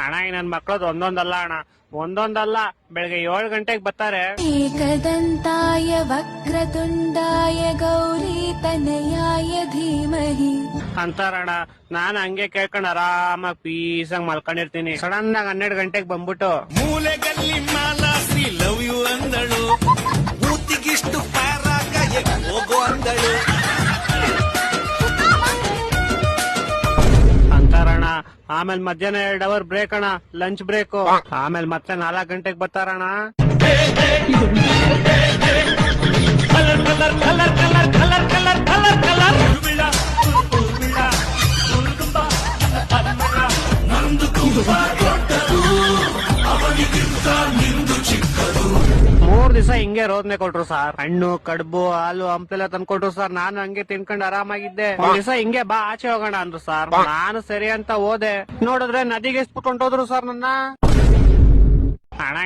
ಅಣ್ಣ ಈ ನನ್ ಮಕ್ಳದ್ ಒಂದೊಂದಲ್ಲ ಅಣ್ಣ, ಒಂದೊಂದಲ್ಲ, ಬೆಳಗ್ಗೆ 7 ಗಂಟೆಗೆ ಬರ್ತಾರೆ. ಏಕದಂತಾಯ ವಕ್ರತುಂಡಾಯ ಗೌರೀತನಯಾಯ ಧೀಮಹಿ ಅಂತಾರಣ್ಣ. ನಾನ್ ಹಂಗೆ ಕೇಳ್ಕೊಂಡ್ ಆರಾಮಾಗಿ ಪೀಸಾಗಿ ಮಲ್ಕೊಂಡಿರ್ತೀನಿ. ಸಡನ್ ಆಗಿ 12 ಗಂಟೆಗೆ ಬಂದ್ಬಿಟ್ಟು ಮೂಲೆಗಲ್ಲಿ ಮಾಲಾಶ್ರೀ ಲವ್ ಯು ಅಂದಳು, ಊತಿಗಿಷ್ಟು ಪ್ಯಾರಾಗ ಹೋಗೋ ಅಂದಳು. ಅಂತಾರಣ್ಣ. ಆಮೇಲೆ ಮಧ್ಯಾಹ್ನ 2 ಅವರ್ ಬ್ರೇಕ್ ಅಣ್ಣ, ಲಂಚ್ ಬ್ರೇಕ್. ಆಮೇಲೆ ಮತ್ತೆ 4 ಗಂಟೆಗೆ ಬರ್ತಾರಣ್ಣ. Colour colour colour colour colour colour colour colour ಮೂರ್ ದಿವಸ ಹಿಂಗೆ ರೋದನೆ ಕೊಟ್ರು ಸರ್. ಹಣ್ಣು ಕಡುಬು ಹಾಲು ಹಂಪೆಲ್ಲ ತಂದ್ಕೊಟ್ರು ಸರ್. ನಾನು ಹಂಗೆ ತಿನ್ಕೊಂಡು ಆರಾಮಾಗಿದ್ದೆ. ಒಂದ್ ದಿವಸ ಹಿಂಗೆ ಬಾ ಆಚೆ ಹೋಗೋಣ ಅಂದ್ರು ಸರ್. ನಾನು ಸರಿ ಅಂತ ಹೋದೆ. ನೋಡಿದ್ರೆ ನದಿಗೆ ಎಸ್ಬಿಟ್ಟು ಹೊಂಟೋದ್ರು ಸರ್ ನನ್ನ. ಹಣ